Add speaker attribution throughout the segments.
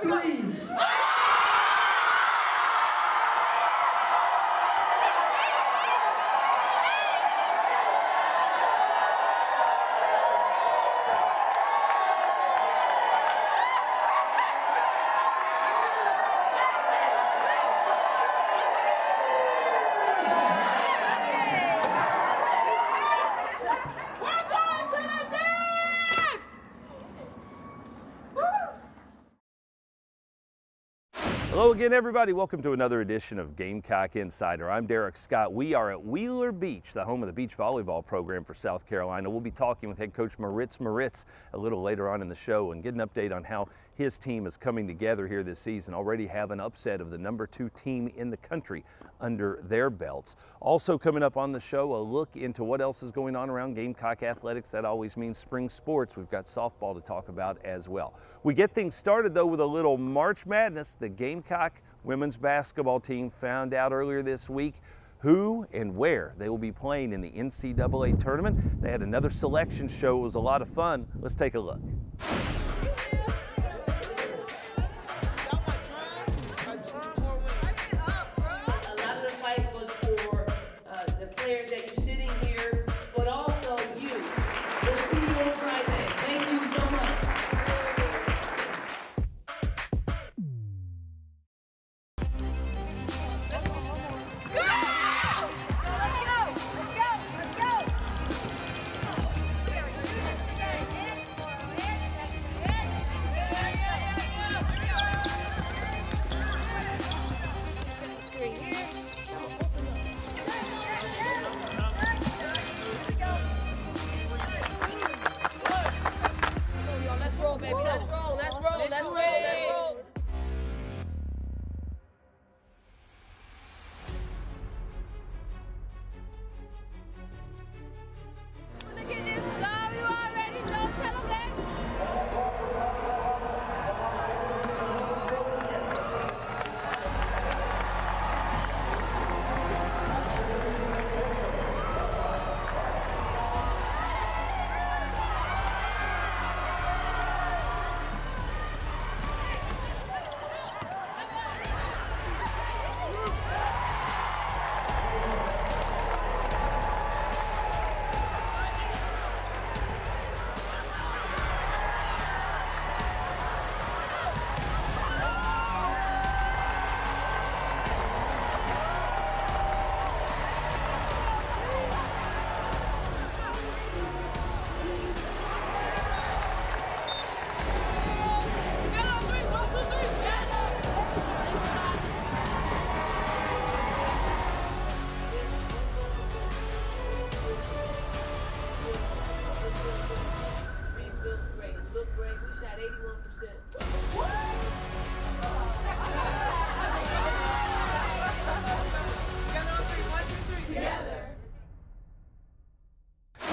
Speaker 1: 3.
Speaker 2: Hello again, everybody. Welcome to another edition of Gamecock Insider. I'm Derek Scott. We are at Wheeler Beach, the home of the beach volleyball program for South Carolina. We'll be talking with head coach Moritz a little later on in the show and get an update on how his team is coming together here this season. Already have an upset of the #2 team in the country under their belts. Also coming up on the show, a look into what else is going on around Gamecock athletics. That always means spring sports. We've got softball to talk about as well. We get things started though with a little March Madness. The Gamecock women's basketball team found out earlier this week who and where they will be playing in the NCAA tournament. They had another selection show. It was a lot of fun. Let's take a look.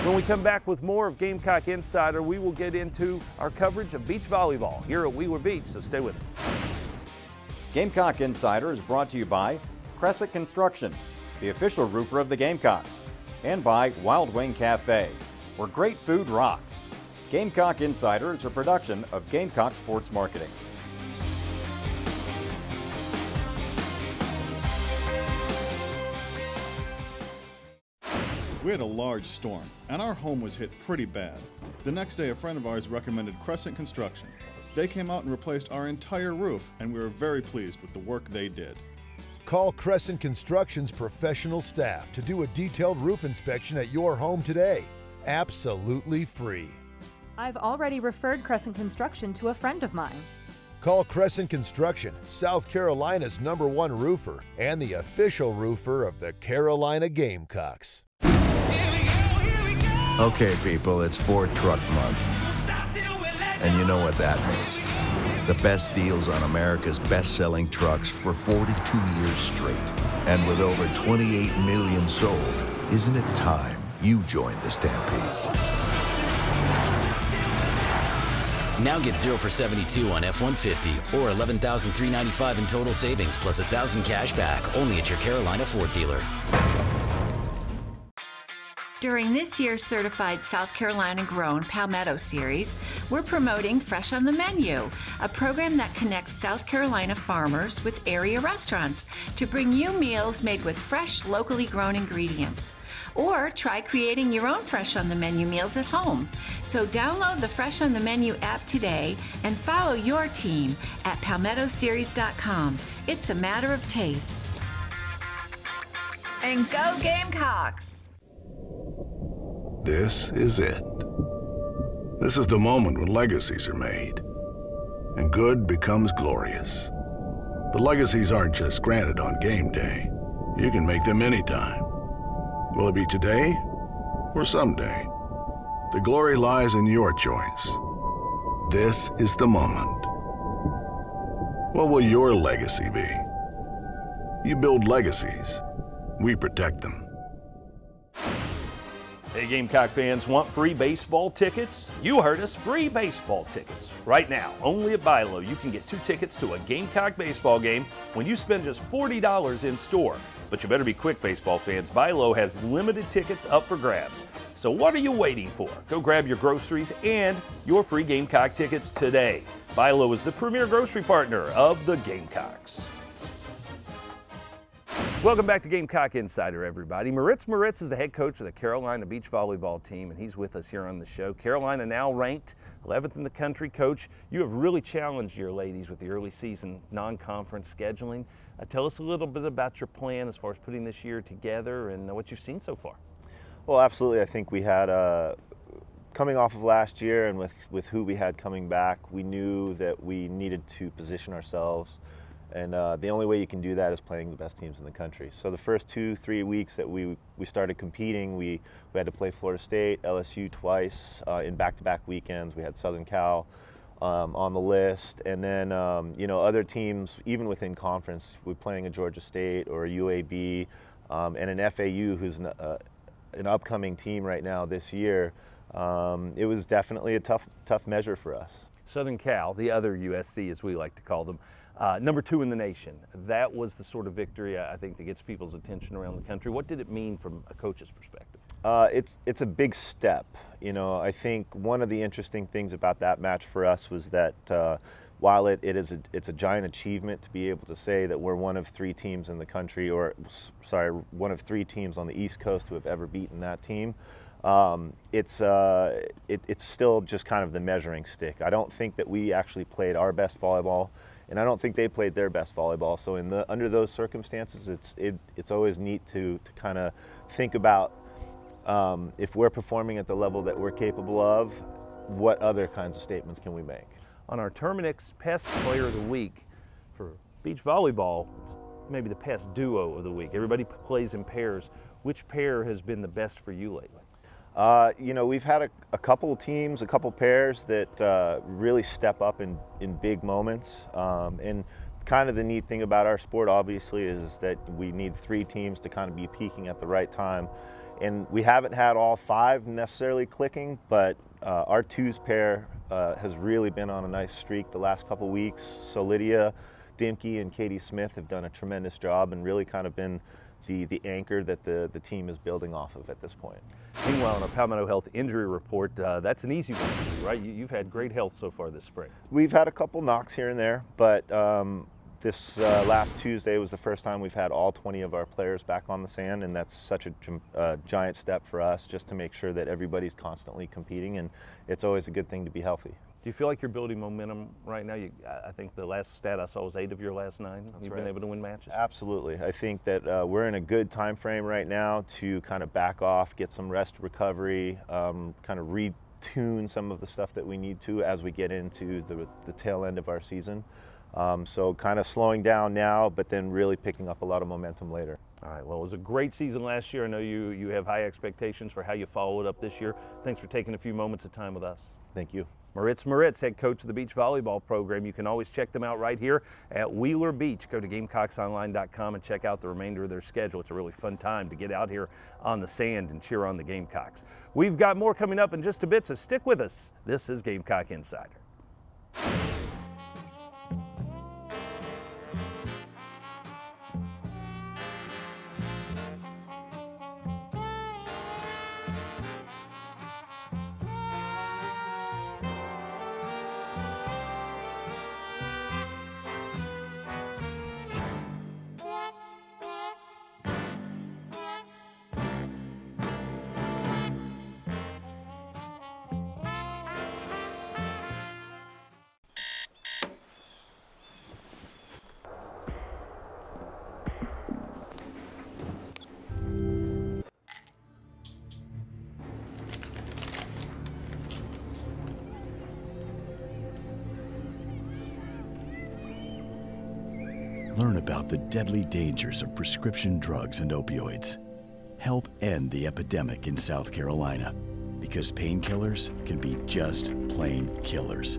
Speaker 2: When we come back with more of Gamecock Insider, we will get into our coverage of beach volleyball here at Wheeler Beach, so stay with us.
Speaker 3: Gamecock Insider is brought to you by Crescent Construction, the official roofer of the Gamecocks, and by Wild Wing Cafe, where great food rocks. Gamecock Insider is a production of Gamecock Sports Marketing.
Speaker 4: We had a large storm, and our home was hit pretty bad. The next day, a friend of ours recommended Crescent Construction. They came out and replaced our entire roof, and we were very pleased with the work they did.
Speaker 5: Call Crescent Construction's professional staff to do a detailed roof inspection at your home today. Absolutely free.
Speaker 6: I've already referred Crescent Construction to a friend of mine.
Speaker 5: Call Crescent Construction, South Carolina's #1 roofer and the official roofer of the Carolina Gamecocks.
Speaker 7: Okay, people, it's Ford Truck Month. And you know what that means. The best deals on America's best-selling trucks for 42 years straight. And with over 28 million sold, isn't it time you join the stampede?
Speaker 8: Now get 0 for 72 on F-150 or $11,395 in total savings plus $1,000 cash back only at your Carolina Ford dealer.
Speaker 1: During this year's certified South Carolina-grown Palmetto Series, we're promoting Fresh on the Menu, a program that connects South Carolina farmers with area restaurants to bring you meals made with fresh, locally grown ingredients. Or try creating your own Fresh on the Menu meals at home. So download the Fresh on the Menu app today and follow your team at palmettoseries.com. It's a matter of taste. And go Gamecocks!
Speaker 9: This is it. This is the moment when legacies are made, and good becomes glorious. But legacies aren't just granted on game day. You can make them anytime. Will it be today or someday? The glory lies in your choice. This is the moment. What will your legacy be? You build legacies. We protect them.
Speaker 2: Hey Gamecock fans, want free baseball tickets? You heard us, free baseball tickets. Right now, only at Buy Low, you can get 2 tickets to a Gamecock baseball game when you spend just $40 in store. But you better be quick, baseball fans. Buy Low has limited tickets up for grabs. So what are you waiting for? Go grab your groceries and your free Gamecock tickets today. Buy Low is the premier grocery partner of the Gamecocks. Welcome back to Gamecock Insider, everybody. Moritz is the head coach of the Carolina Beach Volleyball team, and he's with us here on the show. Carolina now ranked 11th in the country. Coach, you have really challenged your ladies with the early season non-conference scheduling. Tell us a little bit about your plan as far as putting this year together and what you've seen so far.
Speaker 10: Well, absolutely. I think we had, coming off of last year and with who we had coming back, we knew that we needed to position ourselves. And the only way you can do that is playing the best teams in the country. So the first 2-3 weeks that we started competing, we had to play Florida State, LSU twice in back-to-back weekends. We had Southern Cal on the list. And then, other teams, even within conference, we're playing a Georgia State or a UAB and an FAU who's an upcoming team right now this year. It was definitely a tough measure for us.
Speaker 2: Southern Cal, the other USC as we like to call them, number 2 in the nation. That was the sort of victory I think that gets people's attention around the country. What did it mean from a coach's perspective?
Speaker 10: It's a big step. I think one of the interesting things about that match for us was that while it's a giant achievement to be able to say that we're one of 3 teams in the country, or sorry, one of 3 teams on the East Coast who have ever beaten that team. It's still just kind of the measuring stick. I don't think that we actually played our best volleyball, and I don't think they played their best volleyball. So under those circumstances, it's always neat to kind of think about if we're performing at the level that we're capable of, what other kinds of statements can we make?
Speaker 2: On our Terminix Pest Player of the Week for beach volleyball, it's maybe the Pest Duo of the Week. Everybody plays in pairs. Which pair has been the best for you lately?
Speaker 10: We've had a couple teams, a couple pairs that really step up in big moments. And kind of the neat thing about our sport, obviously, is that we need 3 teams to kind of be peaking at the right time. And we haven't had all 5 necessarily clicking, but our 2s pair has really been on a nice streak the last couple weeks. So Lydia Dimke and Katie Smith have done a tremendous job and really kind of been the anchor that the team is building off of at this point.
Speaker 2: Meanwhile, in our Palmetto Health injury report, that's an easy one for you, right? You've had great health so far this spring.
Speaker 10: We've had a couple knocks here and there, but this last Tuesday was the first time we've had all 20 of our players back on the sand, and that's such a giant step for us just to make sure that everybody's constantly competing, and it's always a good thing to be healthy.
Speaker 2: Do you feel like you're building momentum right now? I think the last stat I saw was 8 of your last 9. You've been able to win matches?
Speaker 10: Absolutely. I think that we're in a good time frame right now to kind of back off, get some rest, recovery, kind of retune some of the stuff that we need to as we get into the tail end of our season. So kind of slowing down now, but then really picking up a lot of momentum later.
Speaker 2: All right, well, it was a great season last year. I know you have high expectations for how you follow it up this year. Thanks for taking a few moments of time with us.
Speaker 10: Thank you.
Speaker 2: Moritz, head coach of the beach volleyball program. You can always check them out right here at Wheeler Beach. Go to GamecocksOnline.com and check out the remainder of their schedule. It's a really fun time to get out here on the sand and cheer on the Gamecocks. We've got more coming up in just a bit, so stick with us. This is Gamecock Insider.
Speaker 11: Learn about the deadly dangers of prescription drugs and opioids. Help end the epidemic in South Carolina, because painkillers can be just plain killers.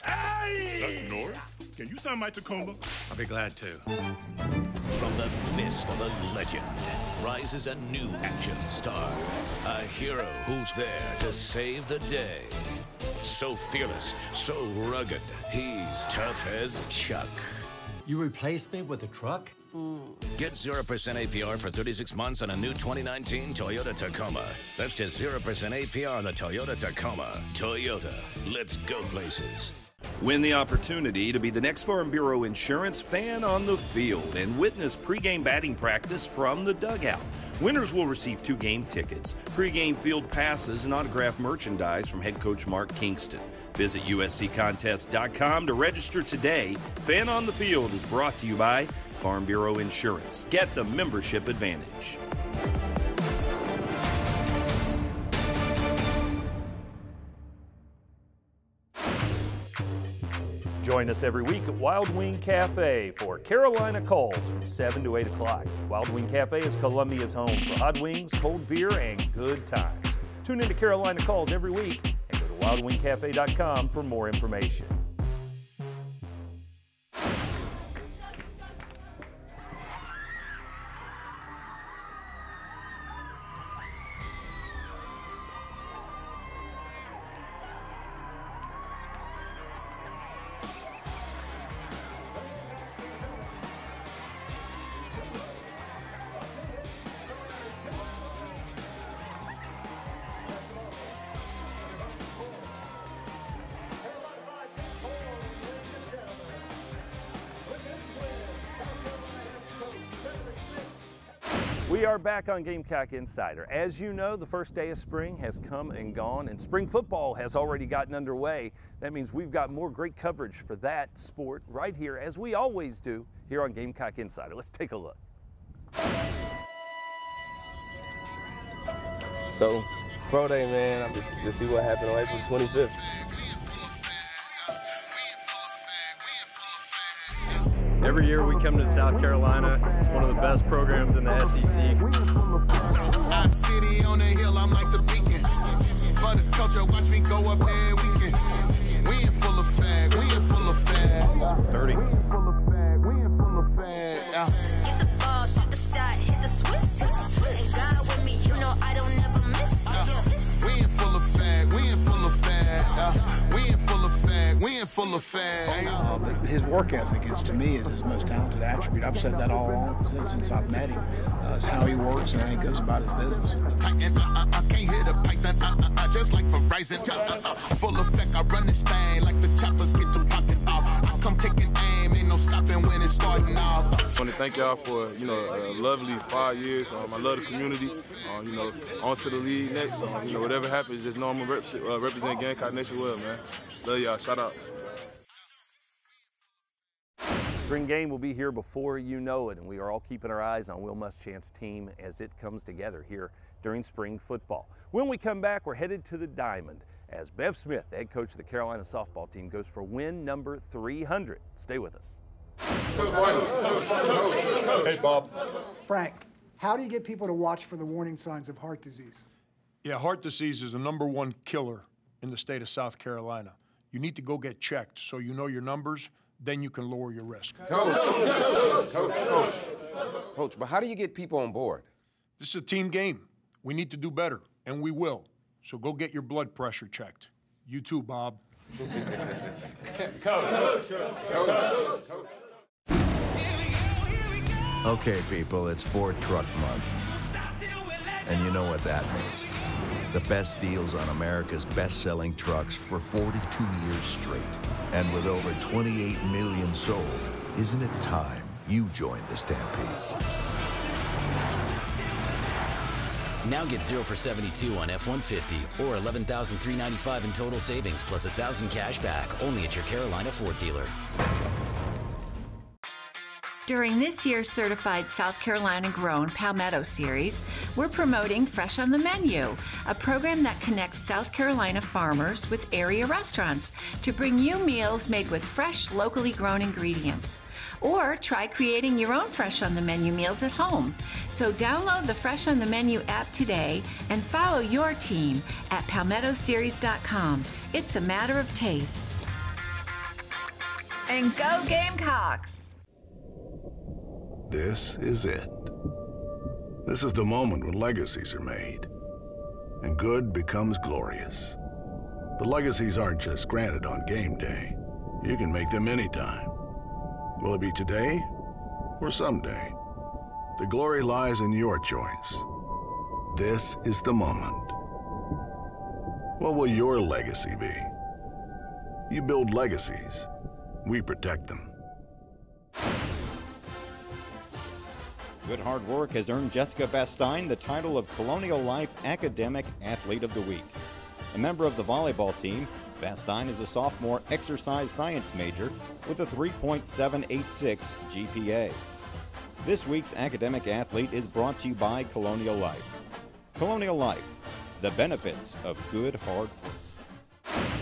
Speaker 12: Hey! Dr. Norris, can you sign my Tacoma?
Speaker 13: I'll be glad to.
Speaker 14: From the fist of a legend rises a new action star. A hero who's there to save the day. So fearless, so rugged, he's tough as Chuck.
Speaker 13: You replaced me with a truck?
Speaker 14: Get 0% APR for 36 months on a new 2019 Toyota Tacoma. That's just 0% APR on the Toyota Tacoma. Toyota, let's go places.
Speaker 2: Win the opportunity to be the next Farm Bureau Insurance fan on the field and witness pregame batting practice from the dugout. Winners will receive 2 game tickets, pregame field passes, and autographed merchandise from head coach Mark Kingston. Visit usccontest.com to register today. Fan on the Field is brought to you by Farm Bureau Insurance. Get the membership advantage. Join us every week at Wild Wing Cafe for Carolina Calls from 7 to 8 o'clock. Wild Wing Cafe is Columbia's home for hot wings, cold beer, and good times. Tune into Carolina Calls every week and go to wildwingcafe.com for more information. We are back on Gamecock Insider. As you know, the first day of spring has come and gone, and spring football has already gotten underway. That means we've got more great coverage for that sport right here, as we always do, here on Gamecock Insider. Let's take a look.
Speaker 15: So, pro day, man, I'm just see what happened on April 25th.
Speaker 16: Every year we come to South Carolina. It's one of the best programs in the SEC.
Speaker 17: Our city on the hill, I'm like the beacon. For the culture, watch me go up every weekend. We in full effect, we in full effect.
Speaker 16: 30.
Speaker 17: We in full effect, we in full effect.
Speaker 18: Get the ball, shoot the shot, hit the switch. And God with me, you know I don't ever miss.
Speaker 17: We in full effect, we in full effect. We in full effect, we in full effect.
Speaker 19: But his work ethic is, to me, is his most talented attribute. I've said that all along since I've met him. It's how he works and how he goes about his business.
Speaker 17: I can't hit a python, just like Verizon. Full effect, I run this thing like the choppers get to popping off. I come taking aim, ain't no stopping when it's starting off.
Speaker 20: I want to thank y'all for, a lovely 5 years. I love the community. On to the league next. Whatever happens, just know I'm going to represent Gamecock Nation well, man. Love y'all. Shout out.
Speaker 2: Spring game will be here before you know it, and we are all keeping our eyes on Will Muschamp's team as it comes together here during spring football. When we come back, we're headed to the Diamond as Bev Smith, the head coach of the Carolina softball team, goes for win number 300. Stay with us.
Speaker 20: Hey, Bob.
Speaker 21: Frank, how do you get people to watch for the warning signs of heart disease?
Speaker 22: Yeah, heart disease is the #1 killer in the state of South Carolina. You need to go get checked so you know your numbers, then you can lower your risk.
Speaker 23: Coach, but how do you get people on board?
Speaker 22: This is a team game. We need to do better, and we will. So go get your blood pressure checked. You too, Bob.
Speaker 23: Coach.
Speaker 7: Okay, people, it's Ford Truck Month. And you know what that means. The best deals on America's best-selling trucks for 42 years straight. And with over 28 million sold, isn't it time you joined the stampede?
Speaker 8: Now get 0 for 72 on F-150 or $11,395 in total savings plus $1,000 cash back only at your Carolina Ford dealer.
Speaker 1: During this year's certified South Carolina grown Palmetto series, we're promoting Fresh on the Menu, a program that connects South Carolina farmers with area restaurants to bring you meals made with fresh, locally grown ingredients. Or try creating your own Fresh on the Menu meals at home. So download the Fresh on the Menu app today and follow your team at palmettoseries.com. It's a matter of taste. And go Gamecocks!
Speaker 9: This is it. This is the moment when legacies are made, and good becomes glorious. But legacies aren't just granted on game day. You can make them anytime. Will it be today or someday? The glory lies in your choice. This is the moment. What will your legacy be? You build legacies. We protect them.
Speaker 3: Good hard work has earned Jessica Vastine the title of Colonial Life Academic Athlete of the Week. A member of the volleyball team, Vastine is a sophomore exercise science major with a 3.786 GPA. This week's academic athlete is brought to you by Colonial Life. Colonial Life, the benefits of good hard work.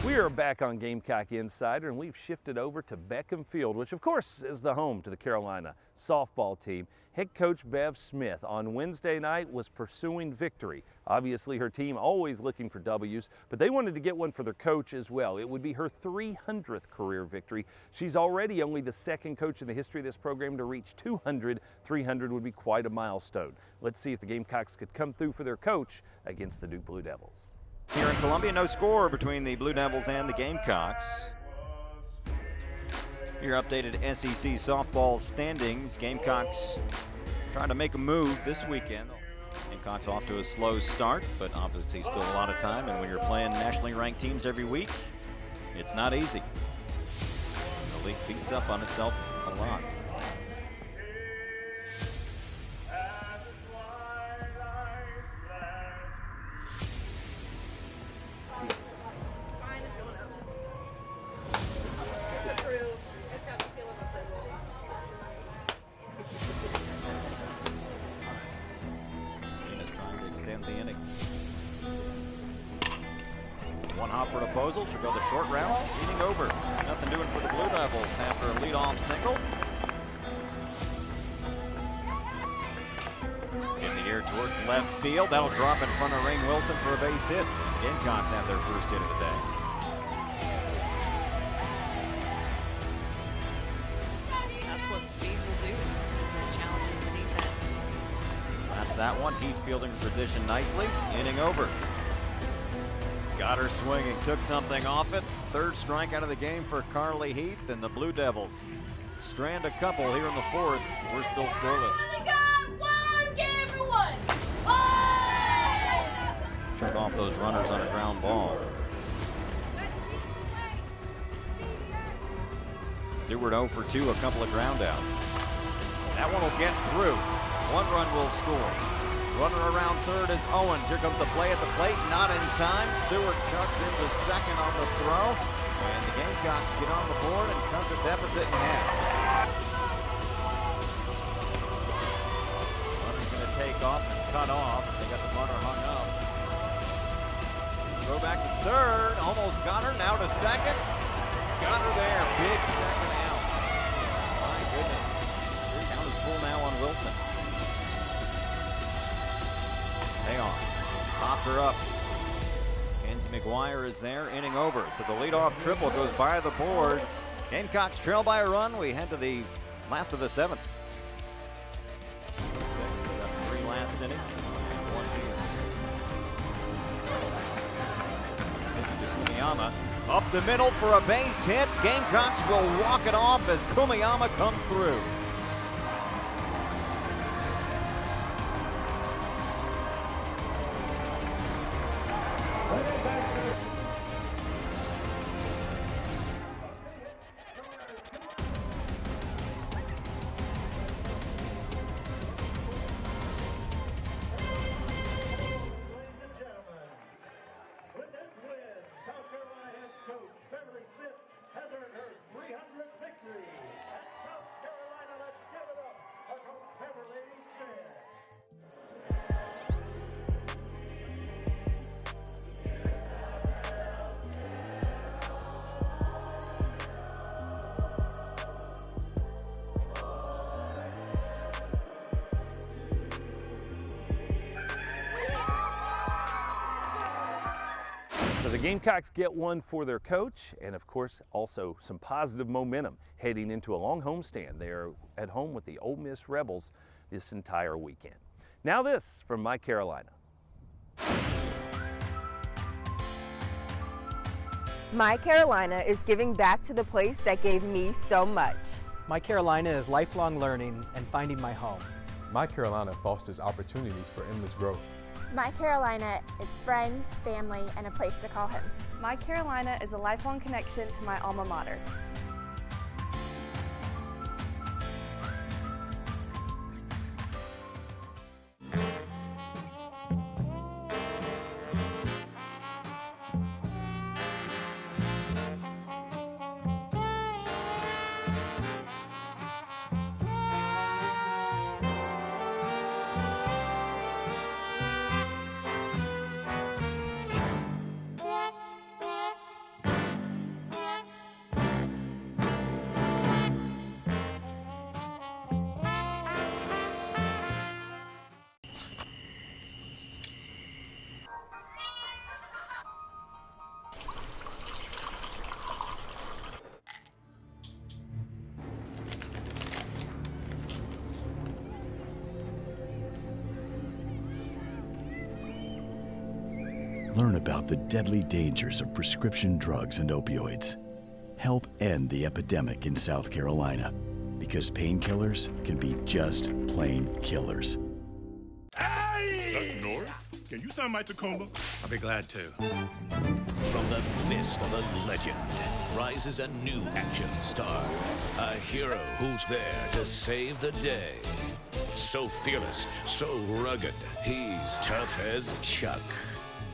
Speaker 2: We are back on Gamecock Insider, and we've shifted over to Beckham Field, which of course is the home to the Carolina softball team. Head coach Bev Smith on Wednesday night was pursuing victory. Obviously her team always looking for W's, but they wanted to get one for their coach as well. It would be her 300th career victory. She's already only the second coach in the history of this program to reach 200. 300 would be quite a milestone. Let's see if the Gamecocks could come through for their coach against the Duke Blue Devils.
Speaker 3: Here in Columbia, no score between the Blue Devils and the Gamecocks. Your updated SEC softball standings. Gamecocks trying to make a move this weekend. Gamecocks off to a slow start, but obviously still a lot of time. And when you're playing nationally ranked teams every week, it's not easy. The league beats up on itself a lot. One hopper proposal, she'll go the short route, leading over. Nothing doing for the Blue Devils after a leadoff single. In the air towards left field, that'll drop in front of Rain Wilson for a base hit. Gamecocks have their first hit of the day.
Speaker 4: That's what Steve will do, is it challenges the defense.
Speaker 3: That's that one. Heath fielding position nicely, inning over. Got her swinging, took something off it. Third strikeout of the game for Carly Heath, and the Blue Devils strand a couple here in the fourth. We're still scoreless. Shook off those runners on a ground ball. Stewart 0 for 2, a couple of ground outs. That one will get through. One run will score. Runner around third is Owens. Here comes the play at the plate. Not in time. Stewart chucks into second on the throw. And the Gamecocks get on the board and cut the deficit in half. Runner's going to take off and cut off. They got the runner hung up. Throw back to third. Almost got her. Now to second. Got her there. Big second out. My goodness. Count is full now on Wilson. Hang on. Popped her up. Kenzie McGuire is there, inning over. So the leadoff triple goes by the boards. Gamecocks trail by a run. We head to the last of the seventh. 6, so got 3 last inning. 1 here. Pitch to Kumiyama. Up the middle for a base hit. Gamecocks will walk it off as Kumiyama comes through.
Speaker 2: So the Gamecocks get one for their coach, and of course also some positive momentum heading into a long homestand. They're at home with the Ole Miss Rebels this entire weekend. Now this from My Carolina.
Speaker 5: My Carolina is giving back to the place that gave me so much.
Speaker 6: My Carolina is lifelong learning and finding my home.
Speaker 10: My Carolina fosters opportunities for endless growth.
Speaker 24: My Carolina is friends, family, and a place to call home.
Speaker 25: My Carolina is a lifelong connection to my alma mater.
Speaker 11: Learn about the deadly dangers of prescription drugs and opioids. Help end the epidemic in South Carolina, because painkillers can be just plain killers.
Speaker 12: Hey! Norris, can you sound my Tacoma?
Speaker 13: I'll be glad to.
Speaker 14: From the fist of a legend rises a new action star. A hero who's there to save the day. So fearless, so rugged, he's tough as Chuck.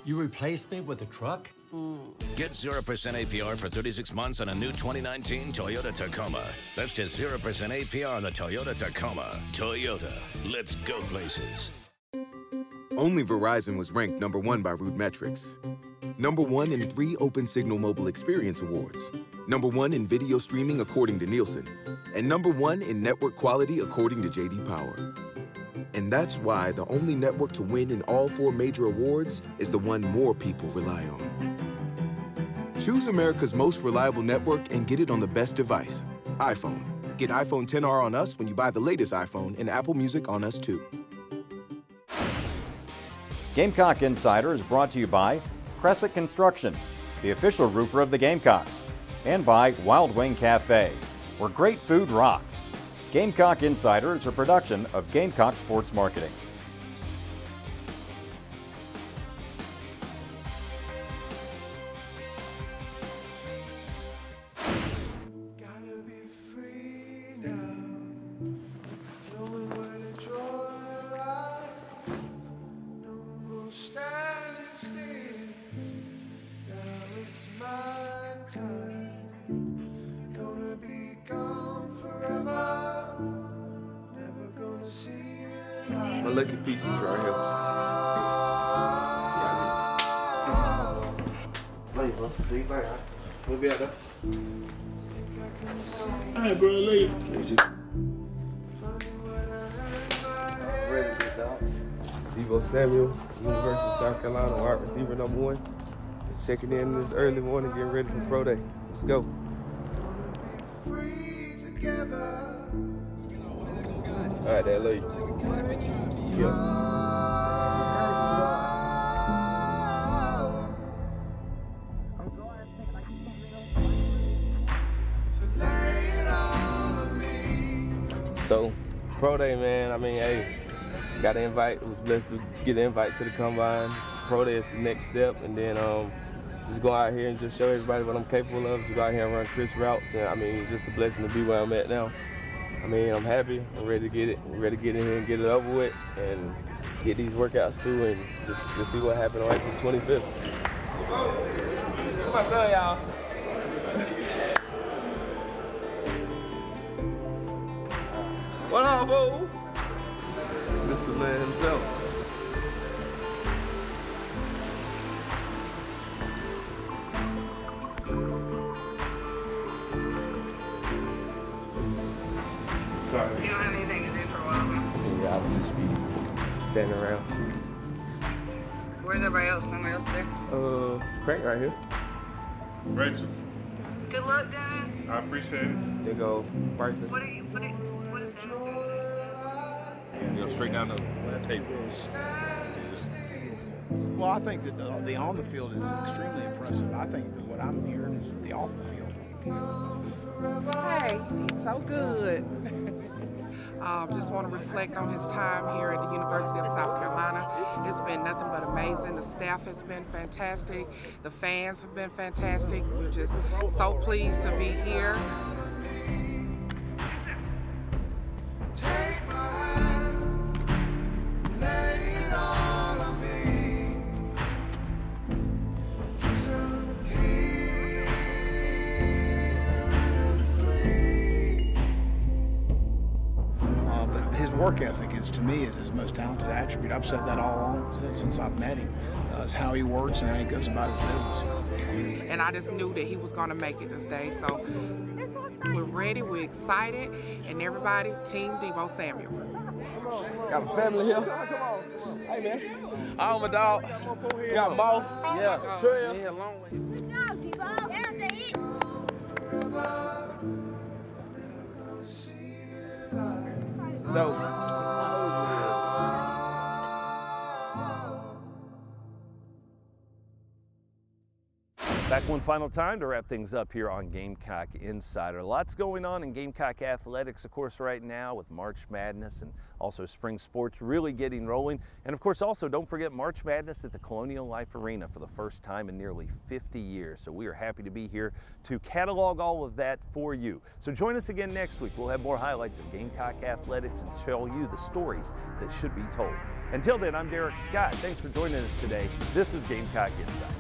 Speaker 13: You replaced me with a truck?
Speaker 14: Get 0% APR for 36 months on a new 2019 Toyota Tacoma. That's just 0% APR on the Toyota Tacoma. Toyota, let's go places.
Speaker 26: Only Verizon was ranked #1 by RootMetrics. #1 in 3 Open Signal Mobile Experience Awards. #1 in video streaming according to Nielsen. And #1 in network quality according to J.D. Power. And that's why the only network to win in all 4 major awards is the one more people rely on. Choose America's most reliable network and get it on the best device, iPhone. Get iPhone XR on us when you buy the latest iPhone and Apple Music on us too.
Speaker 3: Gamecock Insider is brought to you by Crescent Construction, the official roofer of the Gamecocks, and by Wild Wing Cafe, where great food rocks. Gamecock Insider is a production of Gamecock Sports Marketing.
Speaker 23: My lucky pieces right here.
Speaker 15: Late, bro. Leave back. We'll be out there.
Speaker 12: Alright, bro, leave.
Speaker 15: Ready to get down.
Speaker 23: Debo Samuel, University of South Carolina, wide receiver #1. Checking in this early morning, getting ready for pro day. Let's go. All right, that love you. Yeah. So, pro day, man. I mean, hey, got an invite. Was blessed to get an invite to the combine. Pro day is the next step, and then just go out here and just show everybody what I'm capable of. Just go out here and run crisp routes, and I mean, it's just a blessing to be where I'm at now. I mean, I'm happy. I'm ready to get it. I'm ready to get in here and get it over with, and get these workouts through, and just see what happened on April 25th. Come on, son, y'all. What up, fool? Mr. Man himself.
Speaker 27: You don't have anything to do for a while, huh?
Speaker 23: Yeah, I'll just be standing around.
Speaker 27: Where's everybody else? Nobody else there?
Speaker 23: Crank right here.
Speaker 12: Rachel.
Speaker 27: Good luck, Dennis.
Speaker 12: I appreciate it.
Speaker 23: There go Bryson.
Speaker 27: What is Dennis doing today?
Speaker 2: Go straight down the table.
Speaker 16: Well, I think that the on the field is extremely impressive. I think that what I'm hearing is the off the field.
Speaker 17: Hey, so good. Just want to reflect on his time here at the University of South Carolina. It's been nothing but amazing. The staff has been fantastic. The fans have been fantastic. We're just so pleased to be here.
Speaker 16: Work ethic is, to me, is his most talented attribute. I've said that all along since I've met him. It's how he works and how he goes about his business.
Speaker 17: And I just knew that he was going to make it this day. So we're ready, we're excited, and everybody, Team Debo Samuel.
Speaker 23: Got a family here. Come on. Hey, man. I'm a dog. You got Mo. Yeah. Trail. Yeah, long way. Good job, Debo. Yeah, say it. So,
Speaker 2: back one final time to wrap things up here on Gamecock Insider. Lots going on in Gamecock athletics, of course, right now with March Madness and also spring sports really getting rolling. And of course, also don't forget March Madness at the Colonial Life Arena for the first time in nearly 50 years. So we are happy to be here to catalog all of that for you. So join us again next week. We'll have more highlights of Gamecock athletics and show you the stories that should be told. Until then, I'm Derek Scott. Thanks for joining us today. This is Gamecock Insider.